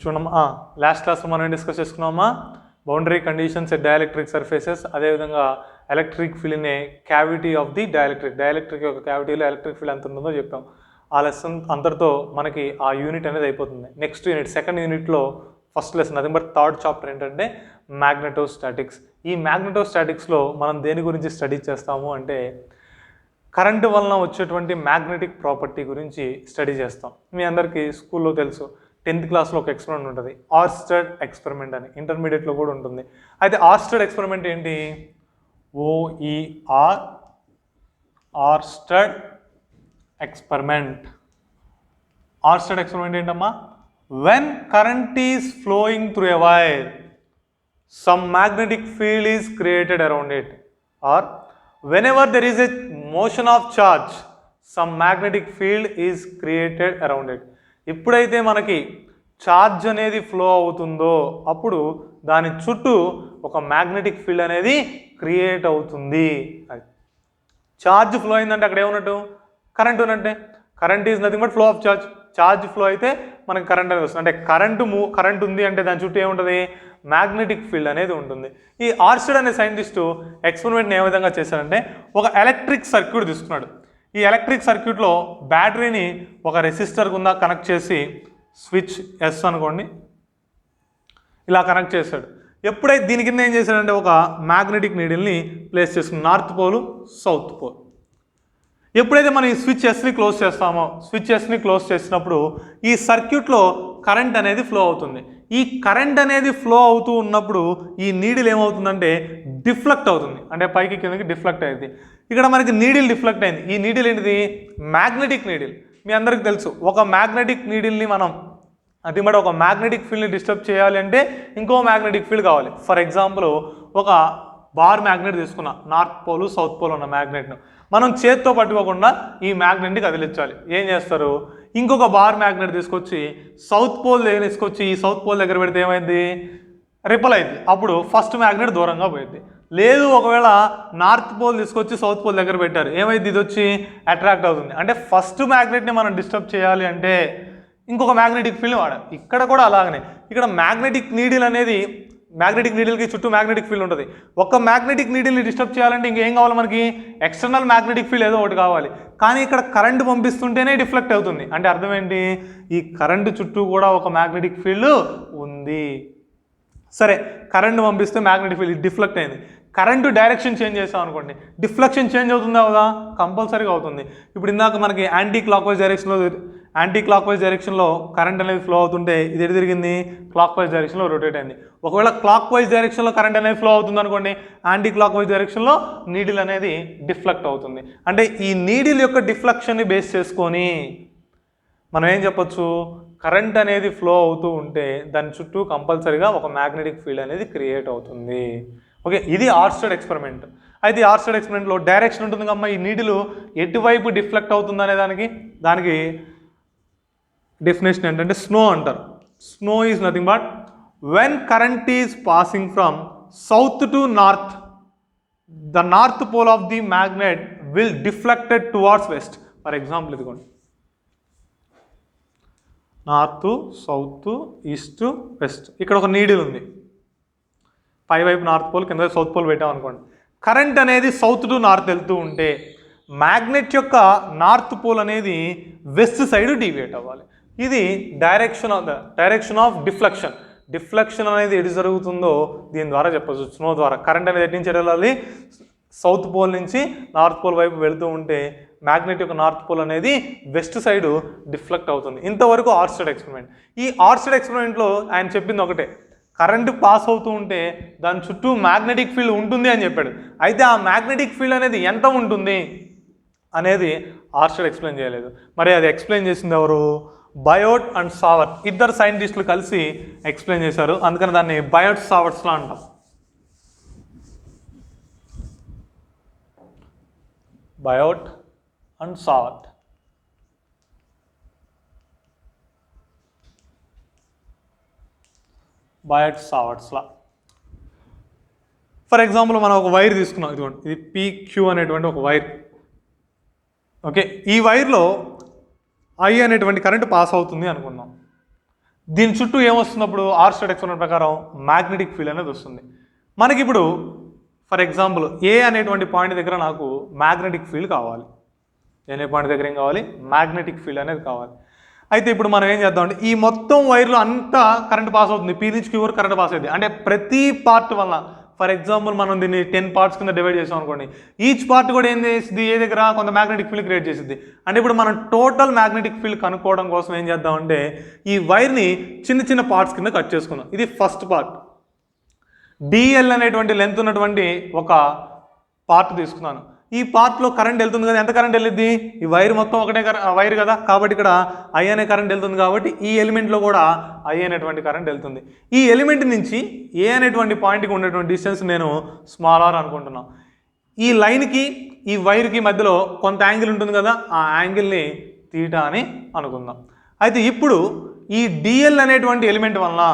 చూడమ్మా, లాస్ట్ క్లాస్లో మనం డిస్కస్ చేసుకున్నామా boundary conditions at dielectric surfaces, అదేవిధంగా electric field in a cavity of the dielectric యొక్క క్యావిటీలో ఎలక్ట్రిక్ ఫీల్డ్ ఎంత ఉంటుందో చెప్పాం. ఆ లెసన్ అందరితో మనకి ఆ యూనిట్ అనేది అయిపోతుంది. నెక్స్ట్ యూనిట్ సెకండ్ యూనిట్లో ఫస్ట్ లెసన్ అది బట్ థర్డ్ చాప్టర్ ఏంటంటే మ్యాగ్నెటోస్టాటిక్స్. ఈ మ్యాగ్నెటోస్టాటిక్స్లో మనం దేని గురించి స్టడీ చేస్తాము అంటే కరెంటు వలన వచ్చేటువంటి మ్యాగ్నెటిక్ ప్రాపర్టీ గురించి స్టడీ చేస్తాం. మీ అందరికీ స్కూల్లో తెలుసు, 10th క్లాస్లో ఒక ఎక్స్పెరిమెంట్ ఉంటుంది, ఆర్స్టెడ్ ఎక్స్పెరిమెంట్ అని. ఇంటర్మీడియట్లో కూడా ఉంటుంది. అయితే ఆర్స్టెడ్ ఎక్స్పెరిమెంట్ ఏంటి? OER Oersted experiment. Oersted experiment ఏంటమ్మా? When current is flowing through a wire, some magnetic field is created around it, or whenever there is a motion of charge, some magnetic field is created around it. ఎప్పుడైతే మనకి charge అనేది flow అవుతుందో అప్పుడు దాని చుట్టూ ఒక magnetic field అనేది create అవుతుంది. అది ఛార్జ్ ఫ్లో అయిందంటే అక్కడ ఏమున్నట్టు? కరెంట్ ఉన్నట్టే. Current is nothing but flow of charge. Charge flow అయితే మనకి కరెంట్ అనేది వస్తుంది. అంటే కరెంట్ ఉంది అంటే దాని చుట్టూ ఏముంటుంది? మ్యాగ్నెటిక్ ఫీల్డ్ అనేది ఉంటుంది. ఈ ఆర్స్టెడ్ అనే సైంటిస్టు ఎక్స్పెరిమెంట్ని ఏ విధంగా చేశారంటే ఒక ఎలక్ట్రిక్ సర్క్యూట్ తీసుకున్నాడు. ఈ ఎలక్ట్రిక్ సర్క్యూట్లో బ్యాటరీని ఒక రెసిస్టర్ కింద కనెక్ట్ చేసి, స్విచ్ ఎస్ అనుకోండి, ఇలా కనెక్ట్ చేశాడు. ఎప్పుడైతే దీని కింద ఏం చేశాడంటే ఒక మ్యాగ్నెటిక్ నీడిల్ని ప్లేస్ చేసుకుని, నార్త్ పోల్ సౌత్ పోల్. ఎప్పుడైతే మనం ఈ స్విచ్ ఎస్ని క్లోజ్ చేస్తామో, స్విచ్ ఎస్ని క్లోజ్ చేసినప్పుడు ఈ సర్క్యూట్లో కరెంట్ అనేది ఫ్లో అవుతుంది. ఈ కరెంట్ అనేది ఫ్లో అవుతూ ఉన్నప్పుడు ఈ నీడిల్ ఏమవుతుందంటే డిఫ్లెక్ట్ అవుతుంది. అంటే పైకి కిందకి డిఫ్లెక్ట్ అయింది. ఇక్కడ మనకి నీడిల్ డిఫ్లెక్ట్ అయింది. ఈ నీడిల్ ఏంటిది? Magnetic needle. మీ అందరికి తెలుసు, ఒక మ్యాగ్నెటిక్ నీడిల్ని మనం అది మరి ఒక మ్యాగ్నెటిక్ ఫీల్డ్ని డిస్టర్బ్ చేయాలి అంటే ఇంకో మ్యాగ్నెటిక్ ఫీల్డ్ కావాలి. ఫర్ ఎగ్జాంపుల్ ఒక బార్ మ్యాగ్నెట్ తీసుకున్నా, నార్త్ పోల్ సౌత్ పోల్ ఉన్న మ్యాగ్నెట్ను మనం చేత్తో పట్టుకోకుండా ఈ మ్యాగ్నెట్ని కదిలించాలి. ఏం చేస్తారు? ఇంకొక బార్ మ్యాగ్నెట్ తీసుకొచ్చి సౌత్ పోల్ దగ్గర తీసుకొచ్చి ఈ సౌత్ పోల్ దగ్గర పెడితే ఏమైంది? రిపల్ అయింది. అప్పుడు ఫస్ట్ మ్యాగ్నెట్ దూరంగా పోయింది. లేదు, ఒకవేళ నార్త్ పోల్ తీసుకొచ్చి సౌత్ పోల్ దగ్గర పెట్టారు, ఏమైంది? ఇది వచ్చి అట్రాక్ట్ అవుతుంది. అంటే ఫస్ట్ మ్యాగ్నెట్ని మనం డిస్టర్బ్ చేయాలి అంటే ఇంకొక మ్యాగ్నెటిక్ ఫీల్డ్ వాడాలి. ఇక్కడ కూడా అలాగనే, ఇక్కడ మ్యాగ్నెటిక్ నీడిల్ అనేది, మ్యాగ్నెటిక్ నీడిల్కి చుట్టూ మ్యాగ్నెటిక్ ఫీల్డ్ ఉంటుంది. ఒక మ్యాగ్నెటిక్ నీడిల్ని డిస్టర్బ్ చేయాలంటే ఇంకేం కావాలి మనకి? ఎక్స్టర్నల్ మ్యాగ్నెటిక్ ఫీల్డ్ ఏదో ఒకటి కావాలి. కానీ ఇక్కడ కరెంటు పంపిస్తుంటేనే డిఫ్లెక్ట్ అవుతుంది. అంటే అర్థం ఏంటి? ఈ కరెంటు చుట్టూ కూడా ఒక మ్యాగ్నెటిక్ ఫీల్డ్ ఉంది. సరే, కరెంటు పంపిస్తే మ్యాగ్నెటిక్ ఫీల్డ్ డిఫ్లెక్ట్ అయింది. కరెంటు డైరెక్షన్ చేంజ్ చేసాం అనుకోండి, డిఫ్లెక్షన్ చేంజ్ అవుతుందా అవుదా? కంపల్సరీగా అవుతుంది. ఇప్పుడు ఇందాక మనకి యాంటీ క్లాక్ వైజ్ డైరెక్షన్లో కరెంట్ అనేది ఫ్లో అవుతుంటే ఇది ఎటు తిరిగింది? క్లాక్ వైజ్ డైరెక్షన్లో రొటేట్ అయింది. ఒకవేళ క్లాక్ వైజ్ డైరెక్షన్లో కరెంట్ అనేది ఫ్లో అవుతుంది అనుకోండి, యాంటీ క్లాక్ వైజ్ డైరెక్షన్లో నీడిల్ అనేది డిఫ్లెక్ట్ అవుతుంది. అంటే ఈ నీడిల్ యొక్క డిఫ్లెక్షన్ని బేస్ చేసుకొని మనం ఏం చెప్పొచ్చు? కరెంట్ అనేది ఫ్లో అవుతూ ఉంటే దాని చుట్టూ కంపల్సరీగా ఒక మ్యాగ్నెటిక్ ఫీల్డ్ అనేది క్రియేట్ అవుతుంది. ఓకే, ఇది ఆర్స్టెడ్ ఎక్స్పెరిమెంట్. అయితే ఈ ఆర్స్టెడ్ ఎక్స్పెరిమెంట్లో డైరెక్షన్ ఉంటుంది కమ్మా, ఈ నీడిల్ ఎటువైపు డిఫ్లెక్ట్ అవుతుంది అనే దానికి డెఫినేషన్ ఏంటంటే స్నో అంటారు. Snow is nothing but when current is passing from south to north, the north pole of the magnet will deflected towards west. For example ఇదిగోండి, నార్త్, సౌత్, ఈస్ట్, వెస్ట్. ఇక్కడ ఒక needle ఉంది, పై వైపు north pole, కింద south pole పెట్టాం అనుకోండి. Current అనేది సౌత్ టు నార్త్ వెళ్తూ ఉంటే మ్యాగ్నెట్ యొక్క నార్త్ పోల్ అనేది వెస్ట్ సైడ్ డీవియేట్ అవ్వాలి. ఇది డైరెక్షన్ ఆఫ్ డిఫ్లెక్షన్. డిఫ్లెక్షన్ అనేది ఎటు జరుగుతుందో దీని ద్వారా చెప్పచ్చు, స్నో ద్వారా. కరెంట్ అనేది ఎటు నుంచి వెళ్ళాలి? సౌత్ పోల్ నుంచి నార్త్ పోల్ వైపు వెళుతూ ఉంటే మ్యాగ్నెట్ యొక్క నార్త్ పోల్ అనేది వెస్ట్ సైడ్ డిఫ్లెక్ట్ అవుతుంది. ఇంతవరకు ఆర్స్టెడ్ ఎక్స్పెరిమెంట్. ఈ ఆర్స్టెడ్ ఎక్స్పెరిమెంట్లో ఆయన చెప్పింది ఒకటే, కరెంటు పాస్ అవుతూ ఉంటే దాని చుట్టూ మ్యాగ్నెటిక్ ఫీల్డ్ ఉంటుంది అని చెప్పాడు. అయితే ఆ మ్యాగ్నెటిక్ ఫీల్డ్ అనేది ఎంత ఉంటుంది అనేది ఆర్స్టెడ్ ఎక్స్ప్లెయిన్ చేయలేదు. మరి అది ఎక్స్ప్లెయిన్ చేసింది ఎవరు? బయోట్ అండ్ సావర్ట్, ఇద్దరు సైంటిస్టులు కలిసి ఎక్స్ప్లెయిన్ చేశారు. అందుకని దాన్ని బయోట్ సావర్ట్స్లా అంటాం. Biot and Savart. Biot Savart's law. For example మనం ఒక వైర్ తీసుకున్నాం, ఇదిగోండి, ఇది PQ అనేటువంటి ఒక వైర్. ఓకే, ఈ వైర్లో I అనేటువంటి కరెంట్ పాస్ అవుతుంది అనుకుందాం. దీని చుట్టూ ఏమొస్తున్నప్పుడు ఆర్స్టెడ్ ఎక్స్పెరిమెంట్ ప్రకారం మ్యాగ్నెటిక్ ఫీల్డ్ అనేది వస్తుంది. మనకి ఇప్పుడు ఫర్ ఎగ్జాంపుల్ ఏ అనేటువంటి పాయింట్ దగ్గర నాకు మ్యాగ్నెటిక్ ఫీల్డ్ కావాలి. ఏ పాయింట్ దగ్గర ఏం కావాలి? మ్యాగ్నెటిక్ ఫీల్డ్ అనేది కావాలి. అయితే ఇప్పుడు మనం ఏం చేద్దామంటే ఈ మొత్తం వైర్లో అంతా కరెంట్ పాస్ అవుతుంది, పీ నుంచి క్యూ వరకు కరెంట్ పాస్ అవుతుంది. అంటే ప్రతి పార్ట్ వల్ల ఫర్ ఎగ్జాంపుల్ మనం దీన్ని 10 పార్ట్స్ కింద డివైడ్ చేసాం అనుకోండి, ఈచ్ పార్ట్ కూడా ఏం చేస్తుంది, ఏ దగ్గర కొంత మ్యాగ్నెటిక్ ఫీల్డ్ క్రియేట్ చేసింది. అంటే ఇప్పుడు మనం టోటల్ మ్యాగ్నెటిక్ ఫీల్డ్ కనుక్కోవడం కోసం ఏం చేద్దామంటే ఈ వైర్ని చిన్న చిన్న పార్ట్స్ కింద కట్ చేసుకుందాం. ఇది ఫస్ట్ పార్ట్. డిఎల్ అనేటువంటి లెంత్ ఉన్నటువంటి ఒక పార్ట్ తీసుకున్నాను. ఈ పార్ట్లో కరెంట్ వెళ్తుంది కదా, ఎంత కరెంట్ వెళ్ళిద్ది? ఈ వైర్ మొత్తం ఒకటే వైర్ కదా, కాబట్టి ఇక్కడ ఐ అనే కరెంట్ వెళ్తుంది. కాబట్టి ఈ ఎలిమెంట్లో కూడా ఐ అనేటువంటి కరెంట్ వెళ్తుంది. ఈ ఎలిమెంట్ నుంచి ఏ అనేటువంటి పాయింట్కి ఉన్నటువంటి డిస్టెన్స్ నేను స్మాల్ ఆర్ అనుకుంటున్నాను. ఈ లైన్కి ఈ వైర్కి మధ్యలో కొంత యాంగిల్ ఉంటుంది కదా, ఆ యాంగిల్ని తీటా అని అనుకుందాం. అయితే ఇప్పుడు ఈ డిఎల్ అనేటువంటి ఎలిమెంట్ వలన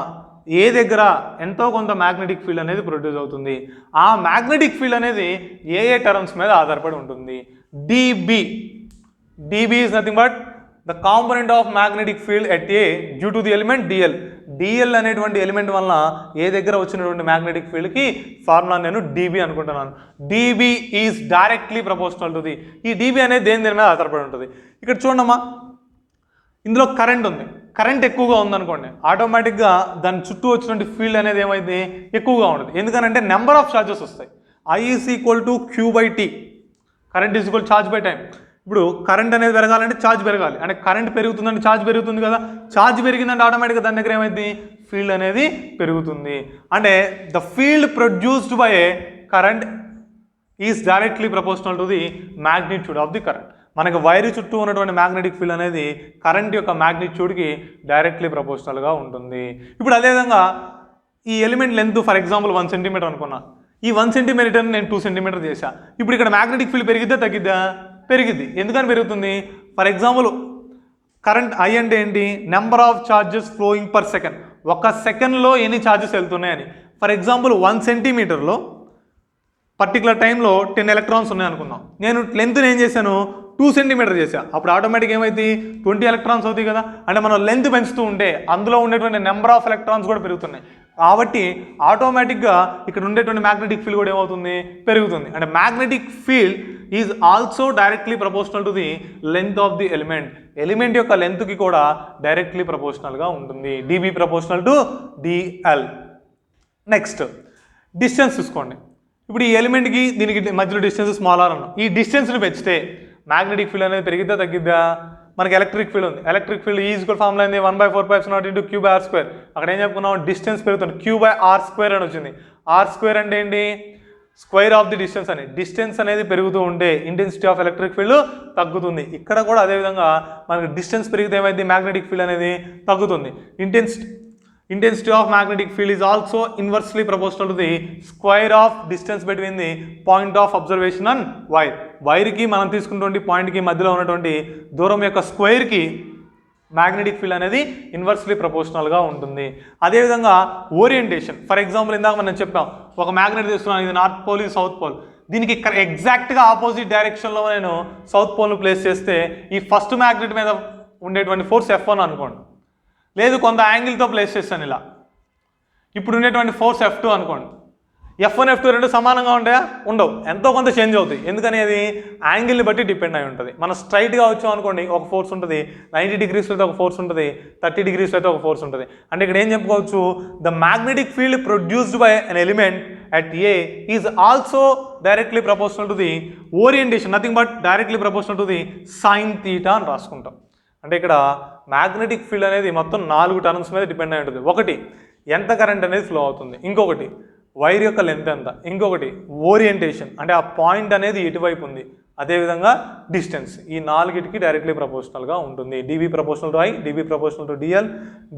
ఏ దగ్గర ఎంతో కొంత మ్యాగ్నెటిక్ ఫీల్డ్ అనేది ప్రొడ్యూస్ అవుతుంది. ఆ మ్యాగ్నెటిక్ ఫీల్డ్ అనేది ఏ టర్మ్స్ మీద ఆధారపడి ఉంటుంది. DB is nothing but the component of magnetic field at a due to the element DL. DL అనేటువంటి ఎలిమెంట్ వలన ఏ దగ్గర వచ్చినటువంటి మ్యాగ్నెటిక్ ఫీల్డ్కి ఫార్ములా నేను డిబి అనుకుంటున్నాను. DB is directly proportional to the. ఈ డిబి అనేది దేని మీద ఆధారపడి ఉంటుంది. ఇక్కడ చూడమ్మా, ఇందులో కరెంట్ ఉంది. కరెంట్ ఎక్కువగా ఉందనుకోండి, ఆటోమేటిక్గా దాని చుట్టూ వచ్చినటువంటి ఫీల్డ్ అనేది ఏమైంది, ఎక్కువగా ఉంటుంది. ఎందుకనంటే నెంబర్ ఆఫ్ ఛార్జెస్ వస్తాయి. I is equal to Q/T. Current is equal charge by time. ఇప్పుడు కరెంట్ అనేది పెరగాలంటే ఛార్జ్ పెరగాలి. అంటే కరెంట్ పెరుగుతుందంటే ఛార్జ్ పెరుగుతుంది కదా, ఛార్జ్ పెరిగిందంటే ఆటోమేటిక్గా దాని దగ్గర ఏమైంది, ఫీల్డ్ అనేది పెరుగుతుంది. అంటే the field produced by A current is directly proportional to the magnitude of the current. మనకి వైర్ చుట్టూ ఉన్నటువంటి మ్యాగ్నెటిక్ ఫీల్డ్ అనేది కరెంట్ యొక్క మ్యాగ్నిట్యూడ్కి డైరెక్ట్లీ ప్రపోర్షనల్గా ఉంటుంది. ఇప్పుడు అదేవిధంగా ఈ element length for example 1 centimetre అనుకున్నా. ఈ 1 సెంటీమీటర్ నేను 2 సెంటీమీటర్ చేశా. ఇప్పుడు ఇక్కడ మ్యాగ్నెటిక్ ఫీల్డ్ పెరిగిద్దా తగ్గిద్దా? పెరిగిద్ది. ఎందుకని పెరుగుతుంది? ఫర్ ఎగ్జాంపుల్ కరెంట్ ఐ అంటే ఏంటి, number of charges flowing per second. ఒక సెకండ్లో ఎన్ని ఛార్జెస్ వెళ్తున్నాయని. ఫర్ ఎగ్జాంపుల్ 1 సెంటీమీటర్లో పర్టికులర్ టైంలో 10 ఎలక్ట్రాన్స్ ఉన్నాయి అనుకుందాం. నేను లెంత్ని ఏం చేశాను, 2 సెంటీమీటర్ చేశా. అప్పుడు ఆటోమేటిక్ ఏమైంది, 20 ఎలక్ట్రాన్స్ అవుతాయి కదా. అంటే మనం లెంత్ పెంచుతూ ఉంటే అందులో ఉండేటువంటి నెంబర్ ఆఫ్ ఎలక్ట్రాన్స్ కూడా పెరుగుతున్నాయి. కాబట్టి ఆటోమేటిక్గా ఇక్కడ ఉండేటువంటి మ్యాగ్నెటిక్ ఫీల్డ్ కూడా ఏమవుతుంది, పెరుగుతుంది. అంటే magnetic field is also directly proportional to the length of the element. Element యొక్క లెంత్కి కూడా డైరెక్ట్లీ ప్రపోర్షనల్గా ఉంటుంది. DB proportional to DL. Next distance చూసుకోండి. ఇప్పుడు ఈ ఎలిమెంట్కి దీనికి మధ్యలో డిస్టెన్స్ స్మాల్ ఆర్ అన్నాం. ఈ డిస్టెన్స్ని పెంచితే మ్యాగ్నెటిక్ ఫీల్డ్ అనేది పెరిగిద్దా తగ్గిద్దా? మనకి ఎలక్ట్రిక్ ఫీల్డ్ ఉంది. ఎలక్ట్రిక్ ఫీల్డ్ ఈక్వల్ ఫార్ములా అయింది 1/4πε0 × Q/r². అక్కడ ఏం చెప్పుకున్నాం, డిస్టెన్స్ పెరుగుతుంది, Q/r² అని వచ్చింది. r² అంటే ఏంటి, స్క్వేర్ ఆఫ్ ది డిస్టెన్స్ అని. డిస్టెన్స్ అనేది పెరుగుతూ ఉంటే ఇంటెన్సిటీ ఆఫ్ ఎలక్ట్రిక్ ఫీల్డ్ తగ్గుతుంది. ఇక్కడ కూడా అదేవిధంగా మనకి డిస్టెన్స్ పెరిగితే ఏమైంది, మ్యాగ్నెటిక్ ఫీల్డ్ అనేది తగ్గుతుంది. Intensity of magnetic field is also inversely proportional to the square of distance between the point of observation and wire. వైర్కి మనం తీసుకున్నటువంటి పాయింట్కి మధ్యలో ఉన్నటువంటి దూరం యొక్క స్క్వేర్కి మ్యాగ్నెటిక్ ఫీల్డ్ అనేది ఇన్వర్స్లీ ప్రపోర్షనల్గా ఉంటుంది. అదేవిధంగా ఓరియంటేషన్. ఫర్ ఎగ్జాంపుల్ ఇందాక మనం చెప్పాం, ఒక మ్యాగ్నెట్ తీసుకున్నాను, ఇది నార్త్ పోల్, ఇది సౌత్ పోల్. దీనికి ఎగ్జాక్ట్గా ఆపోజిట్ డైరెక్షన్లో నేను సౌత్ పోల్ను ప్లేస్ చేస్తే ఈ ఫస్ట్ మ్యాగ్నెట్ మీద ఉండేటువంటి ఫోర్స్ F1 అనుకోండి. లేదు కొంత యాంగిల్తో ప్లేస్ చేస్తాను ఇలా, ఇప్పుడు ఉండేటువంటి ఫోర్స్ F2 అనుకోండి. F1 F2 రెండు సమానంగా ఉంటాయా? ఉండవు, ఎంతో కొంత చేంజ్ అవుతాయి. ఎందుకని అది యాంగిల్ని బట్టి డిపెండ్ అయి ఉంటుంది. మనం స్ట్రైట్గా వచ్చాం అనుకోండి, ఒక ఫోర్స్ ఉంటుంది, 90 degrees అయితే ఒక ఫోర్స్ ఉంటుంది, 30 degrees అయితే ఒక ఫోర్స్ ఉంటుంది. అంటే ఇక్కడ ఏం చెప్పుకోవచ్చు, the magnetic field produced by an element at a is also directly proportional to the orientation, nothing but directly proportional to the sine theta అని రాసుకుంటాం. అంటే ఇక్కడ మ్యాగ్నెటిక్ ఫీల్డ్ అనేది మొత్తం 4 టర్మ్స్ మీద డిపెండ్ అయి ఉంటుంది. ఒకటి ఎంత కరెంట్ అనేది ఫ్లో అవుతుంది, ఇంకొకటి వైర్ యొక్క లెంత్ ఎంత, ఇంకొకటి ఓరియంటేషన్ అంటే ఆ పాయింట్ అనేది ఎటువైపు ఉంది, అదేవిధంగా డిస్టెన్స్. ఈ 4టికి డైరెక్ట్లీ ప్రపోర్షనల్గా ఉంటుంది. DB proportional to I, dB proportional to DL,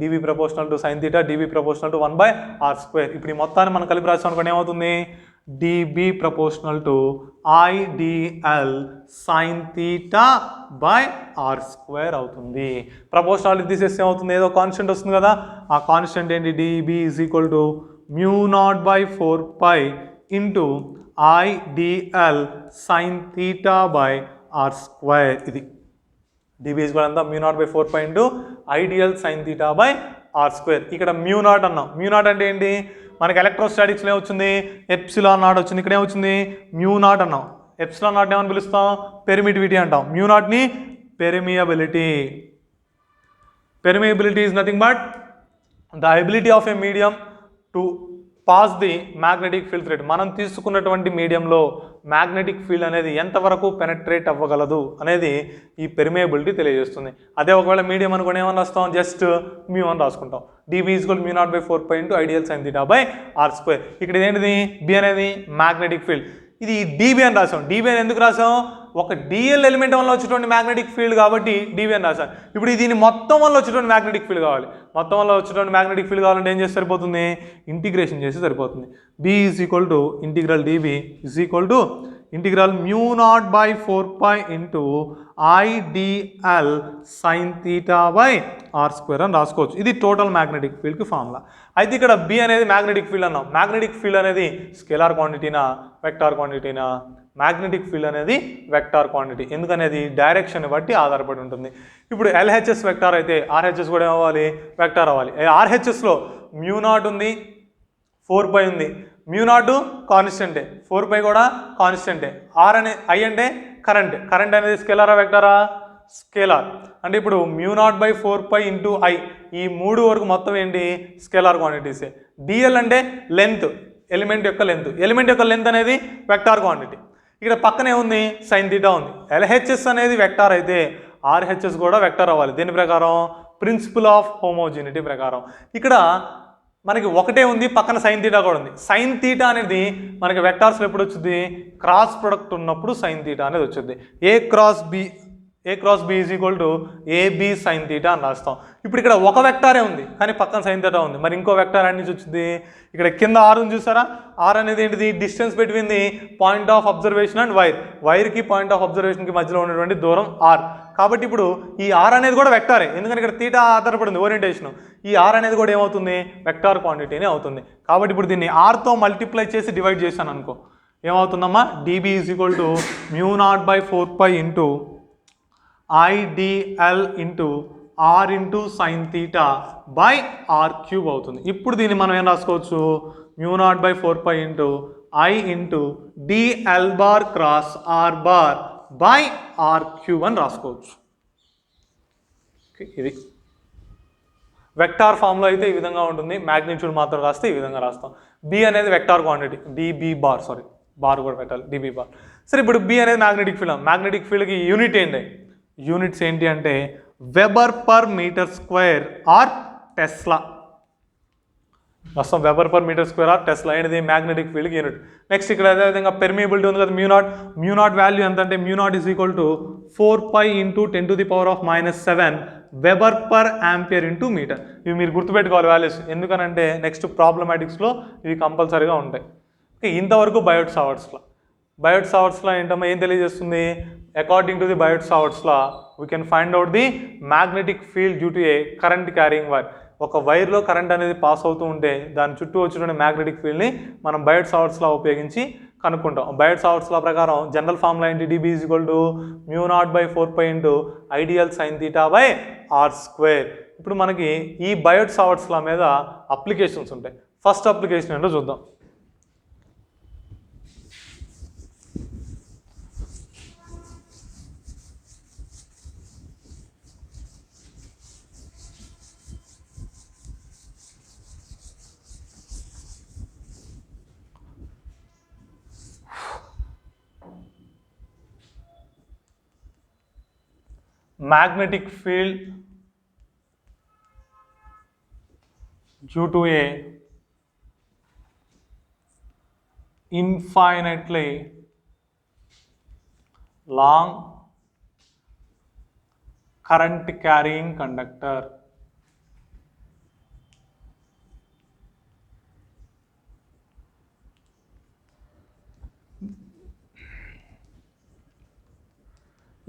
dB proportional to sine theta, dB proportional to 1/r². ఇప్పుడు ఈ మొత్తాన్ని మనం కలిపి రాసాం అనుకోండి, ఏమవుతుంది, dB proportional to IDL sine theta by r² అవుతుంది. ప్రపోర్షనాలిటీ తీసేస్తే ఏమవుతుంది, ఏదో కాన్స్టెంట్ వస్తుంది కదా, ఆ కాన్స్టెంట్ ఏంటి, DB is equal to μ0/4π into IDL sine theta by r². ఇది డిబి ఈజ్ ఎంత, μ0/4π into IDL sine theta by R square. ఇక్కడ మ్యూ నాట్ అన్నాం. మ్యూ నాట్ అంటే ఏంటి, మనకి ఎలక్ట్రోస్టాటిక్స్లో ఏమొచ్చింది, ఎప్సిలాన్ నాట్ వచ్చింది. ఇక్కడ ఏమొచ్చింది, మ్యూ నాట్ అన్నాం. ఎప్సిలాన్ నాట్ ఏమని పిలుస్తాం, పెర్మిటివిటీ అంటాం. మ్యూ నాట్ని permeability. Permeability is nothing but the ability of a medium to pass the magnetic field thread. మనం తీసుకున్నటువంటి మీడియంలో మ్యాగ్నెటిక్ ఫీల్డ్ అనేది ఎంతవరకు పెనట్రేట్ అవ్వగలదు అనేది ఈ పెర్మియబిలిటీ తెలియజేస్తుంది. అదే ఒకవేళ మీడియం అనుకుని ఏమని రాస్తాం, జస్ట్ మ్యూ అని రాసుకుంటాం. DB is equal mu naught by 4 into ideal sine theta by R square. ఇక్కడ ఇదేంటిది, బి అనేది మ్యాగ్నెటిక్ ఫీల్డ్. ఇది డిబి అని రాసాం. డిబి అని ఎందుకు రాసాం, ఒక డిఎల్ ఎలిమెంట్ వల్ల వచ్చేటువంటి మ్యాగ్నెటిక్ ఫీల్డ్ కాబట్టి డిబి అని రాసాం. ఇప్పుడు దీన్ని మొత్తం వల్ల వచ్చేటువంటి మ్యాగ్నెటిక్ ఫీల్డ్ కావాలి. మొత్తం వల్ల వచ్చేటువంటి మ్యాగ్నెటిక్ ఫీల్డ్ కావాలంటే ఏం చేస్తే సరిపోతుంది, ఇంటిగ్రేషన్ చేసి సరిపోతుంది. B is equal to integral DB is equal to integral mu naught by 4 into IDL sine theta by R square అని రాసుకోవచ్చు. ఇది టోటల్ మ్యాగ్నెటిక్ ఫీల్డ్కి ఫార్ములా. అయితే ఇక్కడ బి అనేది మ్యాగ్నెటిక్ ఫీల్డ్ అన్నాం. మ్యాగ్నెటిక్ ఫీల్డ్ అనేది స్కేలార్ క్వాంటిటీనా వెక్టార్ క్వాంటిటీనా, మ్యాగ్నెటిక్ ఫీల్డ్ అనేది వెక్టార్ క్వాంటిటీ. ఎందుకనేది డైరెక్షన్ బట్టి ఆధారపడి ఉంటుంది. ఇప్పుడు ఎల్హెచ్ఎస్ వెక్టార్ అయితే ఆర్హెచ్ఎస్ కూడా ఏమవ్వాలి, వెక్టార్ అవ్వాలి. ఆర్హెచ్ఎస్లో మ్యూ నాట్ ఉంది, 4 ఉంది. మ్యూ నాట్ కాన్స్టెంటే, 4 కూడా కాన్స్టెంటే. ఆర్ అనే ఐ అంటే కరెంట్. కరెంట్ అనేది స్కేలారా వెక్టారా, స్కేలార్. అంటే ఇప్పుడు mu naught by 4 into I, ఈ 3 వరకు మొత్తం ఏంటి, స్కేలార్ క్వాంటిటీసే. డిఎల్ అంటే లెంత్, ఎలిమెంట్ యొక్క లెంత్. ఎలిమెంట్ యొక్క లెంత్ అనేది వెక్టార్ క్వాంటిటీ. ఇక్కడ పక్కనే ఉంది సైన్ థీటా ఉంది. ఎల్హెచ్ఎస్ అనేది వెక్టార్ అయితే ఆర్హెచ్ఎస్ కూడా వెక్టార్ అవ్వాలి. దీని ప్రకారం ప్రిన్సిపల్ ఆఫ్ హోమోజినిటీ ప్రకారం. ఇక్కడ మనకి ఒకటే ఉంది, పక్కన సైన్ థీటా కూడా ఉంది. సైన్ థీటా అనేది మనకి వెక్టార్స్లో ఎప్పుడు వచ్చింది, క్రాస్ ప్రొడక్ట్ ఉన్నప్పుడు సైన్ థీటా అనేది వచ్చింది. A cross B is equal to AB sine theta అని రాస్తాం. ఇప్పుడు ఇక్కడ ఒక వెక్టారే ఉంది కానీ పక్కన సైన్ థీటా ఉంది. మరి ఇంకో వెక్టార్ అన్ని నుంచి వచ్చింది, ఇక్కడ కింద ఆర్ ఉంది చూసారా. ఆర్ అనేది ఏంటిది, distance between the point of observation and వైర్కి పాయింట్ ఆఫ్ అబ్జర్వేషన్కి మధ్యలో ఉన్నటువంటి దూరం ఆర్. కాబట్టి ఇప్పుడు ఈ ఆర్ అనేది కూడా వెక్టారే, ఎందుకంటే ఇక్కడ థీటా ఆధారపడింది ఓరియంటేషన్. ఈ ఆర్ అనేది కూడా ఏమవుతుంది, వెక్టార్ క్వాంటిటీనే అవుతుంది. కాబట్టి ఇప్పుడు దీన్ని ఆర్తో మల్టిప్లై చేసి డివైడ్ చేశాను అనుకో, ఏమవుతుందమ్మా, DB is equal to mu naught by 4 into IDL into R into sine theta by R cube అవుతుంది. ఇప్పుడు దీన్ని మనం ఏం రాసుకోవచ్చు, mu naught by 4 into I into DL bar cross R bar by R cube అని రాసుకోవచ్చు. ఇది vector ఫామ్లో అయితే ఈ విధంగా ఉంటుంది. మ్యాగ్నిట్యూడ్ మాత్రం రాస్తే ఈ విధంగా రాస్తాం. బి అనేది vector quantity, dB bar, sorry bar కూడా పెట్టాలి, డిబి బార్. సరే, ఇప్పుడు బి అనేది మ్యాగ్నెటిక్ ఫీల్డ్. మ్యాగ్నెటిక్ ఫీల్డ్కి యూనిట్ ఏంటి, యూనిట్స్ ఏంటి అంటే weber per metre square or tesla. మొత్తం weber per metre square or tesla ఏంటిది, మ్యాగ్నెటిక్ ఫీల్డ్కి యూనిట్. నెక్స్ట్ ఇక్కడ అదేవిధంగా పెర్మియబిలిటీ ఉంది కదా, మ్యూ నాట్ వాల్యూ ఎంత అంటే mu naught is equal to 4 ఇంటూ 10⁻⁻⁷ weber per ampere into metre. ఇవి మీరు గుర్తుపెట్టుకోవాలి వాల్యూస్, ఎందుకనంటే నెక్స్ట్ ప్రాబ్లమాటిక్స్లో ఇవి కంపల్సరీగా ఉంటాయి. ఇంతవరకు బయోట్ సావర్ట్స్లో ఏంటమ్మా ఏం తెలియజేస్తుంది, according to the Biot Savart's law we can find out the magnetic field due to a current carrying wire. ఒక వైర్లో కరెంట్ అనేది పాస్ అవుతూ ఉంటే దాని చుట్టూ వచ్చిన మ్యాగ్నెటిక్ ఫీల్డ్ని మనం బయోట్ సావర్ట్స్లో ఉపయోగించి కనుక్కుంటాం. బయోట్ సావర్ట్స్లో ప్రకారం జనరల్ ఫార్ములా ఏంటి, DB is equal to mu naught by 4 into ideal sine theta by R square. ఇప్పుడు మనకి ఈ బయోట్ సావర్ట్స్ల మీద అప్లికేషన్స్ ఉంటాయి. ఫస్ట్ అప్లికేషన్ ఏంటో చూద్దాం. Magnetic field due to a infinitely long current carrying conductor.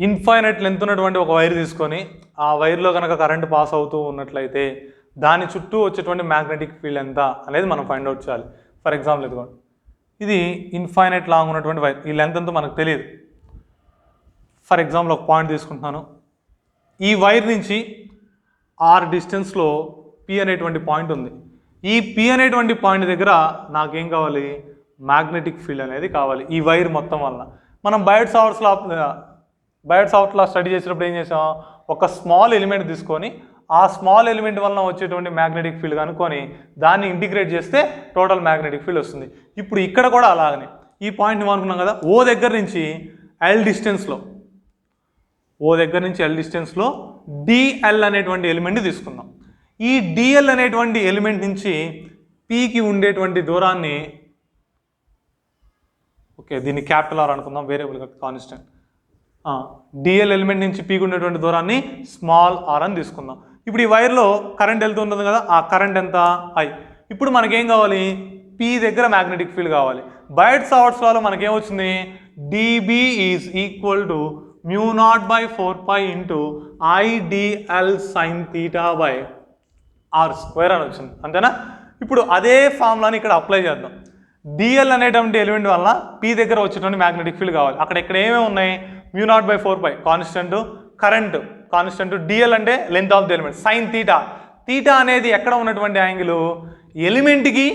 Infinite length ఉన్నటువంటి ఒక వైర్ తీసుకొని ఆ వైర్లో కనుక కరెంట్ పాస్ అవుతూ ఉన్నట్లయితే దాని చుట్టూ వచ్చేటువంటి మ్యాగ్నెటిక్ ఫీల్డ్ ఎంత అనేది మనం ఫైండ్ అవుట్ చేయాలి. ఫర్ ఎగ్జాంపుల్ ఇదిగోండి, ఇది ఇన్ఫైనైట్ లాంగ్ ఉన్నటువంటి వైర్, ఈ లెంత్ ఎంతో మనకు తెలియదు. ఫర్ ఎగ్జాంపుల్ ఒక పాయింట్ తీసుకుంటున్నాను, ఈ వైర్ నుంచి ఆర్ డిస్టెన్స్లో పి అనేటువంటి పాయింట్ ఉంది. ఈ పి అనేటువంటి పాయింట్ దగ్గర నాకేం కావాలి, మ్యాగ్నెటిక్ ఫీల్డ్ అనేది కావాలి ఈ వైర్ మొత్తం వల్ల. మనం బయట సాఫ్ట్లా స్టడీ చేసినప్పుడు ఏం చేసాం, ఒక స్మాల్ ఎలిమెంట్ తీసుకొని ఆ స్మాల్ ఎలిమెంట్ వలన వచ్చేటువంటి మ్యాగ్నెటిక్ ఫీల్డ్ కనుక్కొని దాన్ని ఇంటిగ్రేట్ చేస్తే టోటల్ మ్యాగ్నెటిక్ ఫీల్డ్ వస్తుంది. ఇప్పుడు ఇక్కడ కూడా అలాగనే ఈ పాయింట్ అనుకున్నాం కదా, ఓ దగ్గర నుంచి ఎల్ డిస్టెన్స్లో డిఎల్ అనేటువంటి ఎలిమెంట్ తీసుకుందాం. ఈ డిఎల్ అనేటువంటి ఎలిమెంట్ నుంచి పీకి ఉండేటువంటి దూరాన్ని, ఓకే దీన్ని క్యాపిటల్ ఆర్ అనుకుందాం, వేరియబుల్ కాన్స్టెంట్. డిఎల్ ఎలిమెంట్ నుంచి పీకి ఉండేటువంటి దూరాన్ని స్మాల్ ఆర్ అని తీసుకుందాం. ఇప్పుడు ఈ వైర్లో కరెంట్ వెళ్తుంటుంది కదా, ఆ కరెంట్ ఎంత, ఐ. ఇప్పుడు మనకేం కావాలి, పీ దగ్గర మ్యాగ్నెటిక్ ఫీల్డ్ కావాలి. బయట సావర్ట్స్లో మనకేమొచ్చింది, dB is equal to μ0/4π into IDL sin θ/r² అని వచ్చింది, అంతేనా. ఇప్పుడు అదే ఫార్ములాని ఇక్కడ అప్లై చేద్దాం. డిఎల్ అనేటువంటి ఎలిమెంట్ వల్ల పీ దగ్గర వచ్చేటువంటి మ్యాగ్నెటిక్ ఫీల్డ్ కావాలి. అక్కడ ఇక్కడ ఏమేమి ఉన్నాయి, μ0/4π కాన్స్టెంట్, కరెంట్ కాన్స్టెంట్, డిఎల్ అంటే length of the element, sine theta. Theta అనేది ఎక్కడ ఉన్నటువంటి యాంగిల్, ఎలిమెంట్కి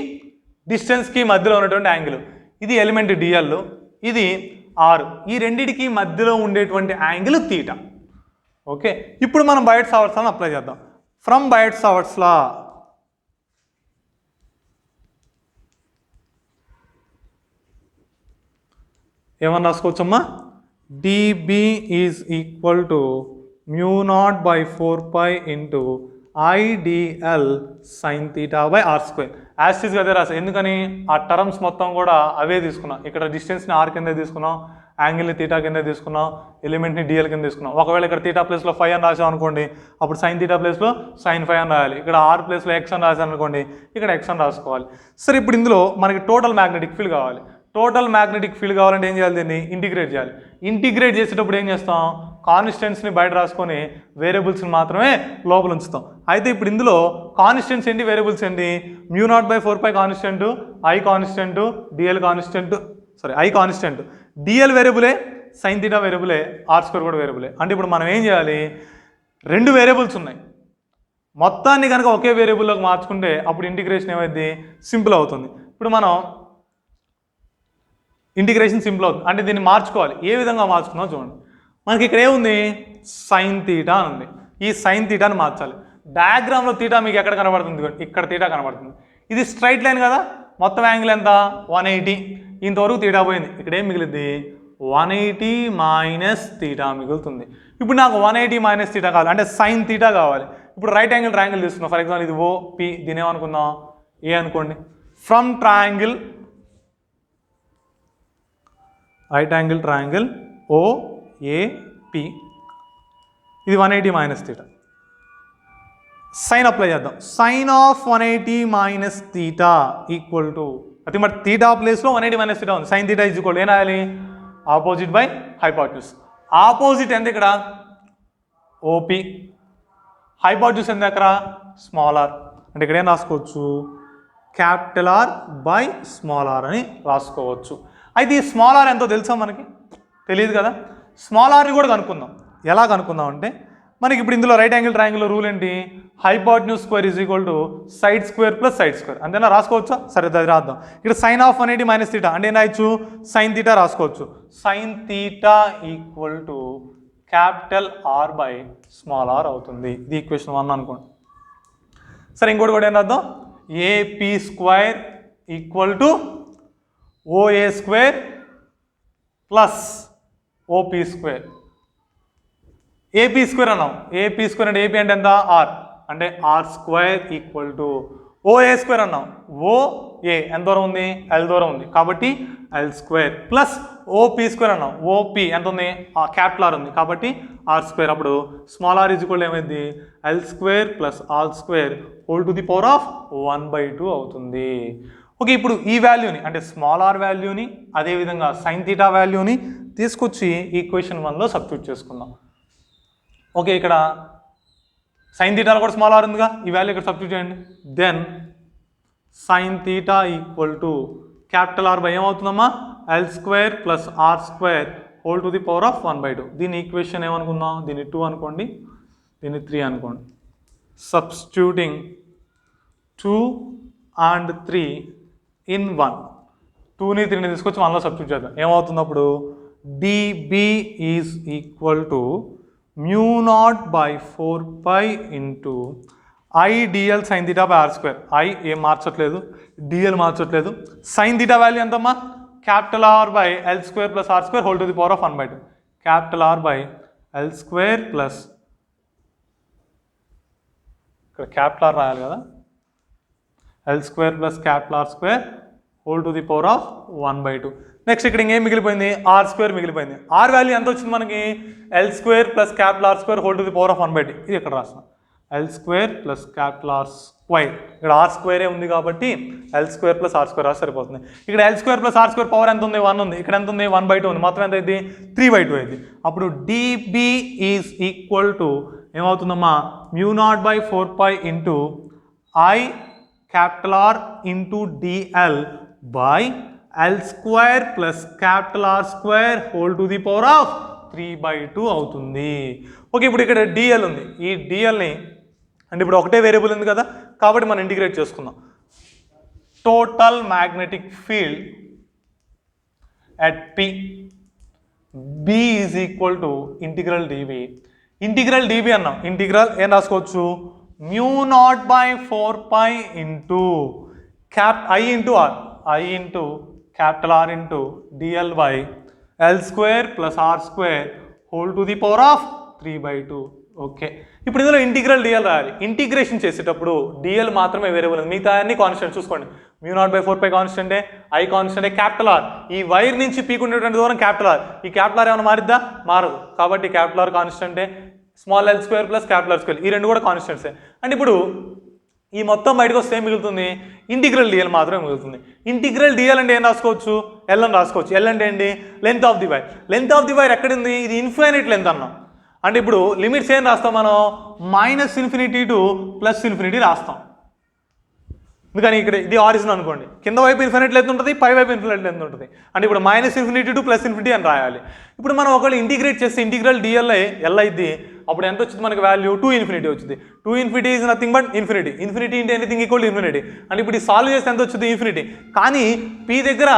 డిస్టెన్స్కి మధ్యలో ఉన్నటువంటి యాంగిల్. ఇది ఎలిమెంట్ డిఎల్, ఇది ఆర్, ఈ రెండిటికి మధ్యలో ఉండేటువంటి యాంగిల్ తీటా. ఓకే, ఇప్పుడు మనం బయట సావర్ట్స్ని అప్లై చేద్దాం. ఫ్రమ్ బయట సావర్ట్స్లా ఏమన్నా రాసుకోవచ్చమ్మా, dB is equal to μ0/4π into IDL sin θ/r². యాస్టిస్గా అదే రాసా, ఎందుకని ఆ టర్మ్స్ మొత్తం కూడా అవే తీసుకున్నాం. ఇక్కడ డిస్టెన్స్ని ఆర్ కింద తీసుకున్నాం, యాంగిల్ని తీటా కింద తీసుకున్నాం, ఎలిమెంట్ని డిఎల్ కింద తీసుకున్నాం. ఒకవేళ ఇక్కడ తీటా ప్లేస్లో 5 అని రాసాం అనుకోండి, అప్పుడు సైన్ తీటా ప్లేస్లో sin 5 అని రాయాలి. ఇక్కడ ఆర్ ప్లేస్లో x అని రాసాను అనుకోండి, ఇక్కడ x అని రాసుకోవాలి. సరే, ఇప్పుడు ఇందులో మనకి టోటల్ మ్యాగ్నెటిక్ ఫీల్డ్ కావాలి. టోటల్ మ్యాగ్నెటిక్ ఫీల్డ్ కావాలంటే ఏం చేయాలి, దీన్ని ఇంటిగ్రేట్ చేయాలి. ఇంటిగ్రేట్ చేసేటప్పుడు ఏం చేస్తాం, కాన్స్టెంట్స్ని బయట రాసుకొని వేరియబుల్స్ని మాత్రమే లోపల ఉంచుతాం. అయితే ఇప్పుడు ఇందులో కాన్స్టెంట్స్ ఏంటి, వేరియబుల్స్ ఏంటి, μ0/4π constant, I constant, dl constant, I constant, dl వేరియబులే, సైన్ తీటా వేరియబులే, r² కూడా వేరియబులే. అంటే ఇప్పుడు మనం ఏం చేయాలి, రెండు వేరియబుల్స్ ఉన్నాయి, మొత్తాన్ని కనుక ఒకే వేరియబుల్లోకి మార్చుకుంటే అప్పుడు ఇంటిగ్రేషన్ ఏమైంది, సింపుల్ అవుతుంది. ఇప్పుడు మనం ఇంటిగ్రేషన్ సింపుల్ అవుతుంది, అంటే దీన్ని మార్చుకోవాలి. ఏ విధంగా మార్చుకున్నాం చూడండి. మనకి ఇక్కడ ఏముంది, సైన్ తీటా అని ఉంది. ఈ సైన్ తీటాని మార్చాలి. డయాగ్రామ్లో తీటా మీకు ఎక్కడ కనబడుతుంది, ఇక్కడ తీటా కనబడుతుంది. ఇది స్ట్రైట్ లైన్ కదా, మొత్తం యాంగిల్ ఎంత, 180. ఇంతవరకు తీటా పోయింది, ఇక్కడ ఏం మిగిలింది, 180 మైనస్ తీటా మిగులుతుంది. ఇప్పుడు నాకు 180 మైనస్ తీటా కావాలి, అంటే సైన్ తీటా కావాలి. ఇప్పుడు రైట్ యాంగిల్ ట్రయాంగిల్ తీసుకున్నాం. ఫర్ ఎగ్జాంపుల్ ఇది OP, దీని ఏమనుకుందాం, ఏ అనుకోండి. From triangle, right angle triangle OAP, ఇది 180 మైనస్ తీటా. సైన్ అప్లై చేద్దాం. Sine of 180 minus theta equal to, అది మరి తీటా ప్లేస్లో 180 మైనస్ తీటా ఉంది, సైన్ తీటా ఈజ్ ఈక్వల్ ఏం రాయాలి, ఆపోజిట్ బై హైపాట్యూస్. ఆపోజిట్ ఎంత ఇక్కడ, OP, హైపాట్యూస్ ఎంత అక్కడ, స్మాల్ ఆర్. అంటే ఇక్కడ ఏం రాసుకోవచ్చు, capital R by small R అని రాసుకోవచ్చు. అయితే ఈ స్మాల్ ఆర్ ఎంతో తెలుసా మనకి, తెలియదు కదా. స్మాల్ ఆర్ని కూడా కనుక్కుందాం. ఎలా కనుక్కుందాం అంటే, మనకి ఇప్పుడు ఇందులో రైట్ యాంగిల్ ట్రయాంగిల్ రూల్ ఏంటి, hypotenuse square is equal to side square plus side square, అంతేనా, రాసుకోవచ్చా. సరే, అది రాద్దాం. ఇక్కడ సైన్ ఆఫ్ 180 మైనస్ తీటా అంటే ఏం రాయొచ్చు, సైన్ తీటా రాసుకోవచ్చు. Sine theta equal to capital R by small R అవుతుంది. ఇది ఈక్వేషన్ 1 అనుకోండి. సరే, ఇంకోటి కూడా ఏం రాద్దాం, AP² equal to OA² plus OP². AP² అన్నాం, AP² అంటే AP అంటే ఎంత, R, అంటే R² ఈక్వల్ టు OA² అన్నాం, OA ఎంత దూరం ఉంది, L దూరం ఉంది, కాబట్టి L² ప్లస్ OP² అన్నాం, OP ఎంత ఉంది, క్యాపిటల్ R ఉంది, కాబట్టి R². అప్పుడు స్మాల్ r ఈజ్ ఈక్వల్ ఏమైంది, L² plus R² whole to the power of 1/2 అవుతుంది. ఓకే, ఇప్పుడు ఈ వాల్యూని అంటే స్మాల్ r వాల్యూని, అదేవిధంగా సైన్ తీటా వాల్యూని తీసుకొచ్చి ఈక్వేషన్ 1లో సబ్స్టిట్యూట్ చేసుకుందాం. ఓకే, ఇక్కడ సైన్ తీటాలో కూడా స్మాల్ ఆర్ ఉందిగా, ఈ వాల్యూ ఇక్కడ సబ్స్టిట్యూట్ చేయండి. Then sine theta equal to capital R by ఏమవుతుందమ్మా, L² plus R² whole to the power of 1/2. దీని ఈక్వేషన్ ఏమనుకుందాం, దీన్ని 2 అనుకోండి, దీన్ని 3 అనుకోండి. Substituting 2 and 3 in 1. 2ని 3ని తీసుకొచ్చి 1లో సబ్స్టిట్యూట్ చేద్దాం. ఏమవుతుంది అప్పుడు dB is equal to μ0/4π into I dl sin theta by r square. I ఏం మార్చట్లేదు, dl మార్చట్లేదు. sin theta వాల్యూ ఎంతమ్మా? Capital R by L square plus R square whole to the power of 1/2. Capital R by L square plus, ఇక్కడ capital R రాయాలి కదా, L square plus capital R square whole to the power of 1/2. Next ఇక్కడ ఇంకేం మిగిలిపోయింది? R square మిగిలిపోయింది. R value ఎంత వచ్చింది మనకి? L square plus capital R square whole to the power of 1/2. ఇది ఇక్కడ రాస్తాం, L square plus capital R square. ఇక్కడ R స్క్వేరే ఉంది కాబట్టి L square plus R square రాసి సరిపోతుంది. ఇక్కడ L square plus R square power ఎంత ఉంది? 1 ఉంది. ఇక్కడ ఎంత ఉంది? 1/2 ఉంది. మొత్తం ఎంత అయింది? 3/2 అయింది. అప్పుడు dB ఈజ్ ఈక్వల్ టు ఏమవుతుందమ్మా? μ0/4π into I capital R into DL by L square plus capital R square whole to the power of 3/2 అవుతుంది. ఓకే, ఇప్పుడు ఇక్కడ DL ఉంది. ఈ DLని అంటే ఇప్పుడు ఒకటే వేరియబుల్ ఉంది కదా, కాబట్టి మనం ఇంటిగ్రేట్ చేసుకుందాం. Total magnetic field at P B is equal to integral dB. Integral dB అన్నాం. ఇంటిగ్రల్ ఏం రాసుకోవచ్చు? μ0/4π into I into R, I into capital R into DL by L square plus R square whole to the power of 3/2. Okay, ఇప్పుడు ఇందులో integral DL రాయాలి. Integration చేసేటప్పుడు DL మాత్రమే variable ఉంది, మిగతా అన్ని కాన్స్టెంట్. చూసుకోండి, μ0/4π కాన్స్టెంటే, I కాన్స్టెంటే, క్యాపిటల్ R ఈ వైర్ నుంచి పీక్ ఉండేటువంటి దూరం క్యాపిటల్ R. ఈ క్యాపిటల్ R ఏమైనా మారిద్దా? మారదు. కాబట్టి క్యాపిటల్ R కాన్స్టెంటే, small L square plus capital R square ఈ రెండు కూడా కాన్స్టెంట్సే. అంటే ఇప్పుడు ఈ మొత్తం బయటకు వస్తే ఏం మిగులుతుంది? ఇంటిగ్రల్ DL మాత్రమే మిగులుతుంది. ఇంటిగ్రల్ DL అంటే ఏం రాసుకోవచ్చు? L అని రాసుకోవచ్చు. L అంటే ఏంటి? Length of the wire. Length of the wire ఎక్కడుంది? ఇది ఇన్ఫైనైట్ లెంత్ అన్నాం. అంటే ఇప్పుడు లిమిట్స్ ఏం రాస్తాం మనం? -∞ టు +∞ రాస్తాం. ఎందుకని ఇక్కడ ఇది ఆరిజిన్ అనుకోండి, కింద వైపు ఇన్ఫినిట్ లెంత్ ఉంటుంది, పై వైపు ఇన్ఫినిట్ లెంత్ ఉంటుంది. అంటే ఇప్పుడు -∞ టు +∞ అని రాయాలి. ఇప్పుడు మనం ఒకవేళ ఇంటిగ్రేట్ చేస్తే ఇంటిగ్రల్ DL L అయింది. అప్పుడు ఎంత వచ్చింది మనకి వాల్యూ? 2∞ వచ్చింది. 2∞ is nothing but infinity. Infinity అంటే ఎనీథింగ్ ఈక్వల్ టు ఇన్ఫినిటీ. అంటే ఇప్పుడు సాల్వ్ చేస్తే ఎంత వచ్చింది? ఇన్ఫినిటీ. కానీ P దగ్గర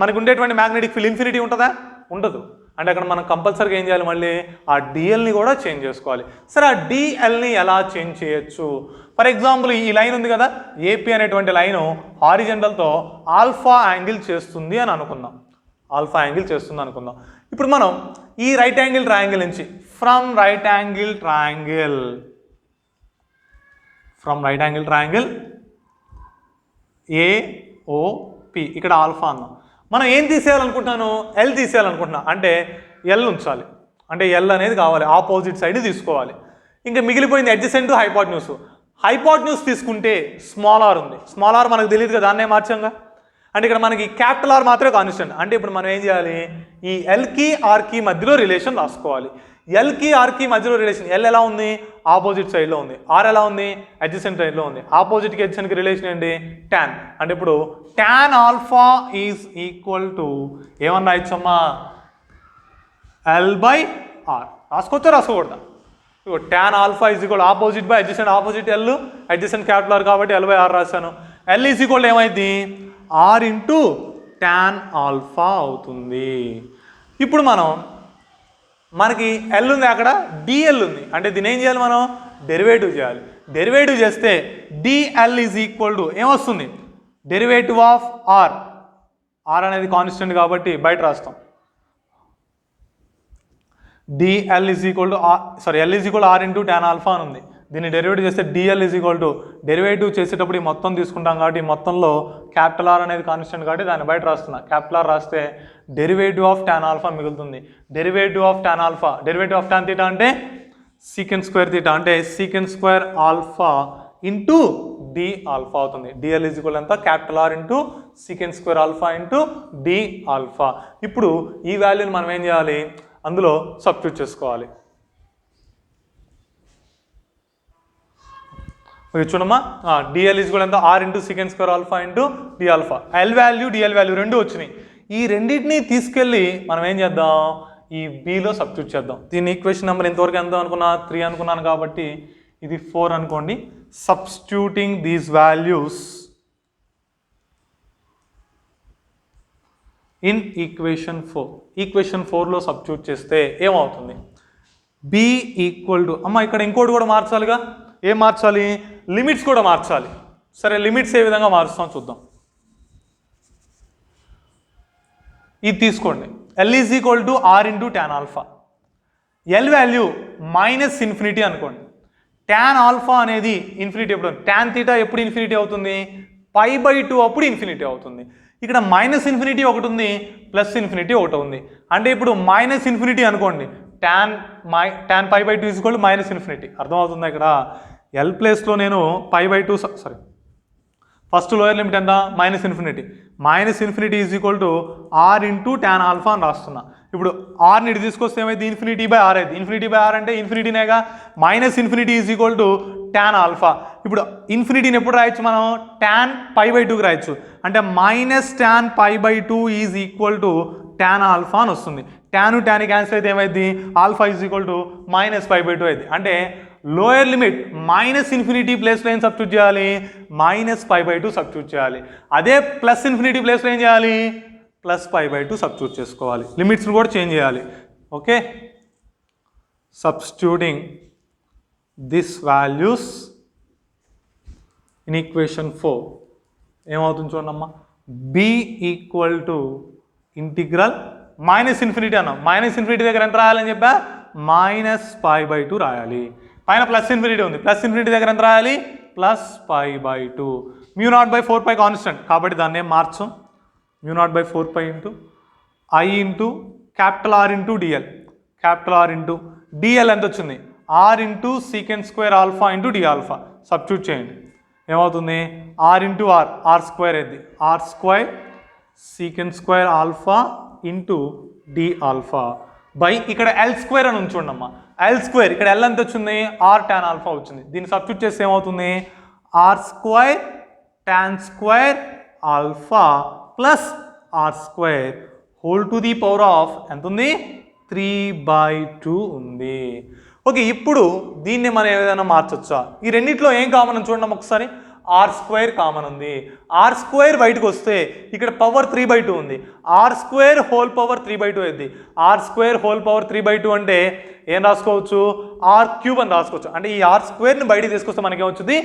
మనకు ఉండేటువంటి మ్యాగ్నెటిక్ ఫీల్డ్ ఇన్ఫినిటీ ఉంటుందా? ఉండదు. అంటే అక్కడ మనం కంపల్సరీగా ఏం చేయాలి? మళ్ళీ ఆ DLని కూడా చేంజ్ చేసుకోవాలి. సరే, ఆ DLని ఎలా చేంజ్ చేయొచ్చు? ఫర్ ఎగ్జాంపుల్ ఈ లైన్ ఉంది కదా, AP అనేటువంటి లైను హారిజెంటల్తో ఆల్ఫా యాంగిల్ చేస్తుంది అని అనుకుందాం. ఆల్ఫా యాంగిల్ చేస్తుంది అనుకుందాం. ఇప్పుడు మనం ఈ రైట్ యాంగిల్ ట్రయాంగిల్ నుంచి from right angle triangle AOP ఇక్కడ ఆల్ఫా అన్నాం. మనం ఏం తీసేయాలనుకుంటున్నాను? L తీసేయాలనుకుంటున్నా. అంటే L ఉంచాలి. అంటే L అనేది కావాలి, ఆపోజిట్ సైడ్ తీసుకోవాలి. ఇంకా మిగిలిపోయింది అడ్జసెంట్ హైపోటెన్యూస్. హైపోటెన్యూస్ తీసుకుంటే స్మాల్ r ఉంది. స్మాల్ r మనకు తెలియదు కదా, దాన్నే మార్చంగా. అంటే ఇక్కడ మనకి క్యాపిటల్ R మాత్రమే కాన్స్టెంట్. అంటే ఇప్పుడు మనం ఏం చేయాలి? ఈ Lకి Rకి మధ్యలో రిలేషన్ రాసుకోవాలి. Lకి Rకి మధ్యలో రిలేషన్, L ఎలా ఉంది? ఆపోజిట్ సైడ్లో ఉంది. R ఎలా ఉంది? అడ్జసెంట్ సైడ్లో ఉంది. ఆపోజిట్కి అడ్జసెంట్కి రిలేషన్ ఏంటి? tan. అంటే ఇప్పుడు tan alpha is equal to ఏమన్నా రాయొచ్చమ్మా? L/R. రాసుకోవచ్చా రాసుకోకూడదా? tan alpha is equal opposite by adjacent. Opposite L, adjacent capital R కాబట్టి L/R రాశాను. L ఈజ్ ఈక్వల్ ఏమైంది? R ఇంటూ tan ఆల్ఫా అవుతుంది. ఇప్పుడు మనకి L ఉంది, అక్కడ DL ఉంది. అంటే దీన్ని ఏం చేయాలి? మనం డెరివేటివ్ చేయాలి. డెరివేటివ్ చేస్తే DL ఈజ్ ఈక్వల్ టు ఏమొస్తుంది? Derivative of R. R అనేది కాన్స్టెంట్ కాబట్టి బయట రాస్తాం. DL is equal to L is equal R into tan alpha అని ఉంది. దీన్ని డెరివేటివ్ చేస్తే DL is equal to derivative చేసేటప్పుడు ఈ మొత్తం తీసుకుంటాం కాబట్టి ఈ మొత్తంలో క్యాపిటల్ R అనేది కాన్స్టెంట్ కాబట్టి దాన్ని బయట రాస్తున్నా. క్యాపిటల్ R రాస్తే డెరివేటివ్ ఆఫ్ tan ఆల్ఫా మిగులుతుంది. Derivative of tan alpha, derivative of tan theta అంటే సీకెంట్ స్క్వేర్ థీటా, అంటే secant square alpha into D alpha అవుతుంది. DL ఈజ్ ఈక్వల్ ఎంత? Capital R into secant square alpha into D alpha. ఇప్పుడు ఈ వాల్యూని మనం ఏం చేయాలి? అందులో సబ్స్టిట్యూట్ చేసుకోవాలి. చూడమ్మా, DL ఈజ్ కూడా ఎంత? R into secant square alpha into D alpha. L value DL value రెండు వచ్చినాయి. ఈ రెండింటిని తీసుకెళ్ళి మనం ఏం చేద్దాం? ఈ Bలో సబ్స్టిట్యూట్ చేద్దాం. దీని ఈక్వేషన్ నెంబర్ ఇంతవరకు ఎంత అనుకున్నా? 3 అనుకున్నాను కాబట్టి ఇది 4 అనుకోండి. Substituting these values in equation 4లో సబ్స్టిట్యూట్ చేస్తే ఏమవుతుంది? b ఈక్వల్ టు అమ్మ ఇక్కడ ఇంకోటి కూడా మార్చాలిగా. ఏం మార్చాలి? లిమిట్స్ కూడా మార్చాలి. సరే, లిమిట్స్ ఏ విధంగా మారుస్తాం చూద్దాం. ఇది తీసుకోండి, L is equal to R into tan alpha. L value -∞ అనుకోండి. ట్యాన్ ఆల్ఫా అనేది ఇన్ఫినిటీ ఎప్పుడు, ట్యాన్ తీటా ఎప్పుడు ఇన్ఫినిటీ అవుతుంది? π/2 అప్పుడు ఇన్ఫినిటీ అవుతుంది. ఇక్కడ -∞ ఒకటి ఉంది, +∞ ఒకటి ఉంది. అంటే ఇప్పుడు -∞ అనుకోండి, tan π/2 -∞. అర్థమవుతుందా? ఇక్కడ ఎల్ ప్లేస్లో నేను π/2 సారీ ఫస్ట్ లోయర్ లిమిట్ ఎంత? -∞. Is equal to R into tan alpha అని రాస్తున్నా. ఇప్పుడు ఆర్ని ఇటు తీసుకొస్తే ఏమైంది? ∞/r అయితే. ∞/r అంటే ఇన్ఫినిటీనేగా. -∞ Is equal to tan alpha. ఇప్పుడు ఇన్ఫినిటీని ఎప్పుడు రాయొచ్చు మనం? tan π/2కి రాయొచ్చు. అంటే -tan π/2 is equal to tan alpha అని వస్తుంది. ట్యాన్ క్యాన్సిల్ అయితే ఏమైంది? ఆల్ఫా ఈజ్ ఈక్వల్ టు -π/2 అయింది. అంటే లోయర్ లిమిట్ -∞ ప్లేస్లో ఏం సబ్స్టిట్యూట్ చేయాలి? -π/2 సబ్స్టిట్యూట్ చేయాలి. అదే +∞ ప్లేస్లో ఏం చేయాలి? +π/2 సబ్స్టిట్యూట్ చేసుకోవాలి. లిమిట్స్ని కూడా చేంజ్ చేయాలి. Okay, substituting this values in equation 4 ఏమవుతుంది చూడమ్మా. b ఈక్వల్ టు ఇంటిగ్రల్ -∞ అన్నాం. -∞ దగ్గర ఎంత రాయాలని చెప్పా? -π/2 రాయాలి. పైన +∞ ఉంది, +∞ దగ్గర ఎంత రాయాలి? +π/2. μ0/4π కాన్స్టెంట్ కాబట్టి దాన్ని ఏం మార్చం. μ0/4π into I into R into dl. R into dl ఎంత వచ్చింది? R ఇంటూ sec² alpha into d alpha. Substitute చేయండి, ఏమవుతుంది? R ఇంటూ r² అయింది. r² sec² alpha into d alpha by ఇక్కడ L² అని ఉంచండి అమ్మా. L² ఇక్కడ L ఎంత వచ్చింది? r tan ఆల్ఫా వచ్చింది. దీన్ని సబ్స్టిట్యూట్ చేస్తే ఏమవుతుంది? r² tan² alpha plus r² whole to the power of ఎంత ఉంది? 3/2 ఉంది. ఓకే, ఇప్పుడు దీన్ని మనం ఏదైనా మార్చొచ్చా? ఈ రెండిట్లో ఏం కామన్ అని చూడండి ఒకసారి. r² కామన్ ఉంది. r² బయటకు వస్తే ఇక్కడ పవర్ 3/2 ఉంది. r² హోల్ పవర్ 3/2 అయింది. r² హోల్ పవర్ 3/2 అంటే ఏం రాసుకోవచ్చు? r³ అని రాసుకోవచ్చు. అంటే ఈ r²ని బయటికి తీసుకొస్తే మనకి ఏమొచ్చింది?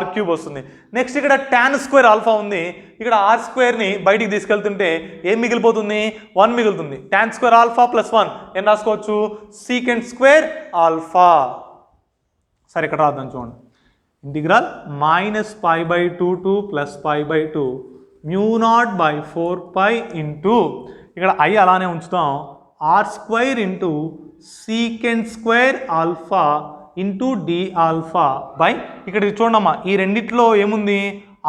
r³ వస్తుంది. నెక్స్ట్ ఇక్కడ tan² ఆల్ఫా ఉంది. ఇక్కడ r²ని బయటికి తీసుకెళ్తుంటే ఏం మిగిలిపోతుంది? 1 మిగులుతుంది. tan² ఆల్ఫా ప్లస్ 1 ఏం రాసుకోవచ్చు? sec² alpha. సరే, ఇక్కడ రాద్దాం చూడండి. ఇంటిగ్రల్ -π/2 to +π/2 μ0/4π ఇంటూ ఇక్కడ I అలానే ఉంచుతాం. r² into sec² alpha into d alpha by ఇక్కడ చూడమ్మా, ఈ రెండిట్లో ఏముంది?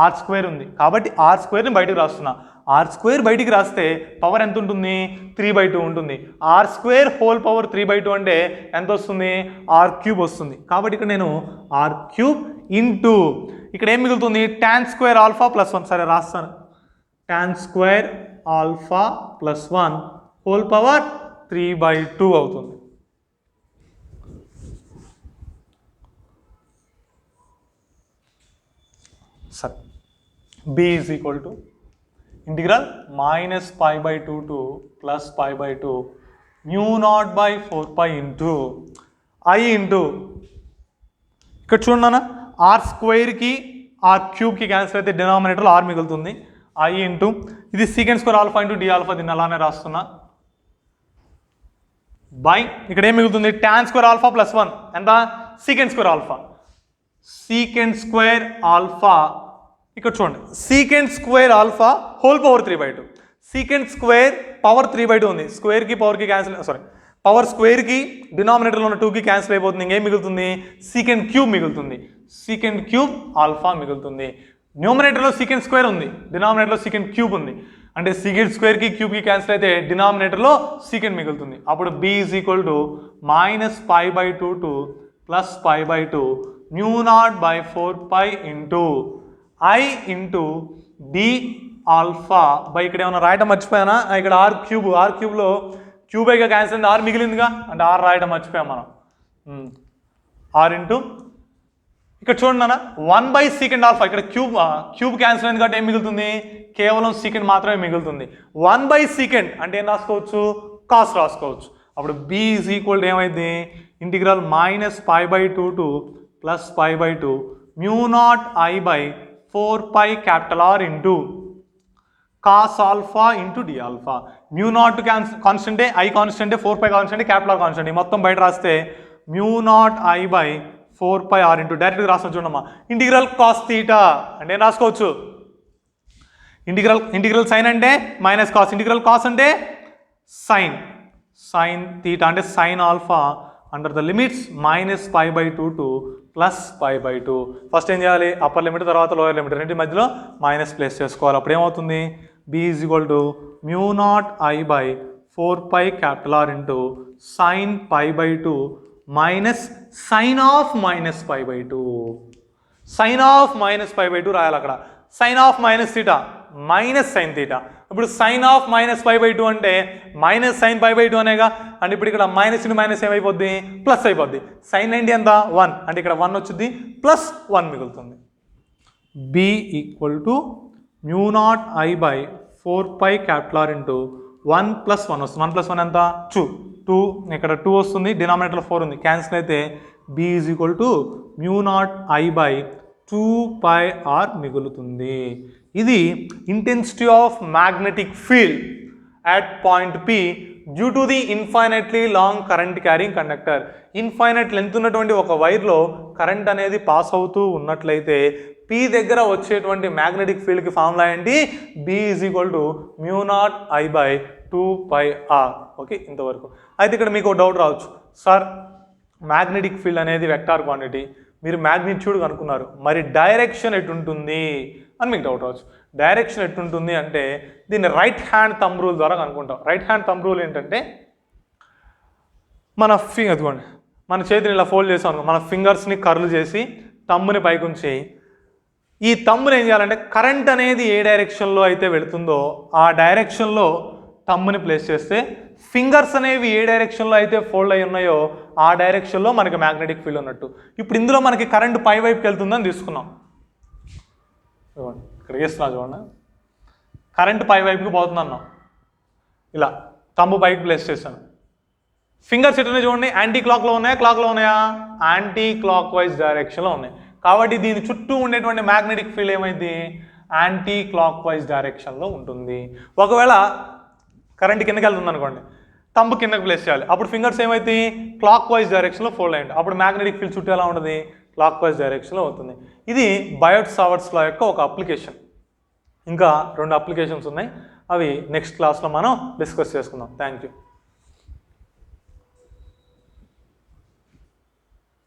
r² ఉంది. కాబట్టి r²ని బయటకు రాస్తున్నా. r² బయటికి రాస్తే పవర్ ఎంత ఉంటుంది? 3/2 ఉంటుంది. r² హోల్ పవర్ 3/2 అంటే ఎంత వస్తుంది? r³ వస్తుంది. కాబట్టి ఇక్కడ నేను r³ ఇంటూ ఇక్కడ ఏం మిగులుతుంది? tan² alpha plus 1. సరే రాస్తాను. tan² alpha plus 1 whole power 3/2 అవుతుంది. సరే, b is equal to integral -π/2 to +π/2 μ0/4π into I into ఇక్కడ చూడన్నా, r²కి r³ క్యాన్సిల్ అయితే డినామినేటర్లో r మిగులుతుంది. I ఇంటూ ఇది sec² alpha into d alpha, దీన్ని అలానే రాస్తున్నా. బై ఇక్కడ ఏం మిగులుతుంది? tan² ఆల్ఫా ప్లస్ 1 ఎంత? sec² alpha. sec² ఆల్ఫా ఇక్కడ చూడండి, sec² alpha whole power 3/2. sec² power 3/2 ఉంది. స్క్వేర్కి పవర్కి క్యాన్సిల్, సారీ పవర్ స్క్వేర్కి డినామినేటర్లో ఉన్న 2కి క్యాన్సిల్ అయిపోతుంది. ఇంకేం మిగులుతుంది? sec³ మిగులుతుంది. sec³ ఆల్ఫా మిగులుతుంది. న్యూమరేటర్లో sec² ఉంది, డినామినేటర్లో sec³ ఉంది. అంటే sec²కి క్యూబ్కి క్యాన్సిల్ అయితే డినామినేటర్లో secant మిగులుతుంది. అప్పుడు b is equal to -π/2 to +π/2 μ0/4π into I into d alpha by ఇక్కడ ఏమైనా రాయటం మర్చిపోయానా? ఇక్కడ r³ క్యూబైగా క్యాన్సిల్ అయింది, r మిగిలిందిగా, అంటే r రాయటం మర్చిపోయాం మనం. r ఇంటూ ఇక్కడ చూడండి అన్న 1 secant ఆల్ఫా, ఇక్కడ క్యూబ్ క్యాన్సిల్ అయింది కాబట్టి ఏం మిగులుతుంది, కేవలం సీకెండ్ మాత్రమే మిగులుతుంది. 1 secant అంటే ఏం రాసుకోవచ్చు, కాస్ రాసుకోవచ్చు. అప్పుడు b ఈజ్ ఈక్వల్ ఏమైంది, integral -π/2 to +π/2 μ0I/4π R into cos alpha into d alpha. μ0 కాన్స్టెంటే, I కాన్స్టెంటే, 4π కాన్స్టెంటే, క్యాపిటల్ R కాన్స్టెంట్. మొత్తం బయట రాస్తే μ0I/4πR ఇంటూ డైరెక్ట్గా రాసిన చూడమ్మా, ఇంటిగ్రల్ కాస్ థీటా అంటే ఏం రాసుకోవచ్చు, ఇంటిగ్రల్ సైన్ అంటే మైనస్ కాస్, ఇంటిగ్రల్ కాస్ అంటే సైన్ థీటా అంటే sine alpha under the limits -π/2 to +π/2. First ఏం చేయాలి, అప్పర్ లిమిట్ తర్వాత లోయర్ లిమిట్ రెండింటి మధ్యలో మైనస్ ప్లేస్ చేసుకోవాలి. అప్పుడు ఏమవుతుంది, b is equal to μ0I/4π R into sine π/2 minus sine of -π/2. Sine of -π/2 రాయాలి అక్కడ, sine of minus theta minus sine theta. ఇప్పుడు సైన్ ఆఫ్ -π/2 అంటే మైనస్ సైన్ π/2 అనేగా, అంటే ఇప్పుడు ఇక్కడ మైనస్ ఇంటూ మైనస్ ఏమైపోద్ది, ప్లస్ అయిపోద్ది. సైన్ ఏంటి ఎంత 1 అంటే ఇక్కడ 1 వచ్చింది, +1 మిగులుతుంది. b equal to μ0I/4π R into 1 + 1 వస్తుంది. 1 + 1 ఎంత 2 ఇక్కడ 2 వస్తుంది, డినామినేటర్లో 4 ఉంది, క్యాన్సిల్ అయితే b is equal to μ0I/2πR మిగులుతుంది. ఇది intensity of magnetic field at point P due to the infinitely long current carrying conductor. Infinite length ఉన్నటువంటి ఒక వైర్లో కరెంట్ అనేది పాస్ అవుతూ ఉన్నట్లయితే P దగ్గర వచ్చేటువంటి మ్యాగ్నెటిక్ ఫీల్డ్కి ఫార్ములా ఏంటి, B is equal to μ0I/2πR. Okay, ఇంతవరకు. అయితే ఇక్కడ మీకు డౌట్ రావచ్చు, సార్ మ్యాగ్నెటిక్ ఫీల్డ్ అనేది వెక్టార్ క్వాంటిటీ, మీరు మ్యాగ్నిట్యూడ్ కనుక్కున్నారు, మరి డైరెక్షన్ ఎటుంటుంది అని మీకు డౌట్ రావచ్చు. డైరెక్షన్ ఎటుంటుంది అంటే దీన్ని రైట్ హ్యాండ్ థంబ్ రూల్ ద్వారా కనుక్కుంటాం. రైట్ హ్యాండ్ థంబ్ రూల్ ఏంటంటే, మన అదిగోండి, మన చేతిని ఇలా ఫోల్డ్ చేసాం అనుకో, మన ఫింగర్స్ని కర్ల్ చేసి థంబ్ని పైకి ఉంచి, ఈ థంబ్ని ఏం చేయాలంటే కరెంట్ అనేది ఏ డైరెక్షన్లో అయితే వెళుతుందో ఆ డైరెక్షన్లో థంబ్ని ప్లేస్ చేస్తే ఫింగర్స్ అనేవి ఏ డైరెక్షన్లో అయితే ఫోల్డ్ అయి ఉన్నాయో ఆ డైరెక్షన్లో మనకి మ్యాగ్నెటిక్ ఫీల్డ్ ఉన్నట్టు. ఇప్పుడు ఇందులో మనకి కరెంట్ పై వైపుకి వెళ్తుందని తీసుకున్నాం. ఇక్కడ వేస్తున్నా చూడండి, కరెంట్ పై వైపుకి పోతుంది అన్నాం, ఇలా థంబ్ పైకి ప్లేస్ చేశాను. ఫింగర్స్ ఎట్లనే చూడండి, యాంటీ క్లాక్లో ఉన్నాయా, క్లాక్లో ఉన్నాయా, యాంటీ క్లాక్ వైజ్ డైరెక్షన్లో ఉన్నాయి. కాబట్టి దీని చుట్టూ ఉండేటువంటి మ్యాగ్నెటిక్ ఫీల్డ్ ఏమైంది, యాంటీ క్లాక్ వైజ్ డైరెక్షన్లో ఉంటుంది. ఒకవేళ కరెంట్ కిందకి వెళ్తుంది అనుకోండి, థంబ్ కిందకి ప్లేస్ చేయాలి, అప్పుడు ఫింగర్స్ ఏమైతే క్లాక్ వైజ్ డైరెక్షన్లో ఫోల్డ్ అయ్యింది, అప్పుడు మ్యాగ్నెటిక్ ఫీల్డ్ చుట్టూ ఎలా ఉంటుంది, క్లాక్ వైజ్ డైరెక్షన్లో అవుతుంది. ఇది బయోట్ సావర్ట్స్ లా యొక్క ఒక అప్లికేషన్. ఇంకా 2 అప్లికేషన్స్ ఉన్నాయి, అవి నెక్స్ట్ క్లాస్లో మనం డిస్కస్ చేసుకుందాం. Thank you.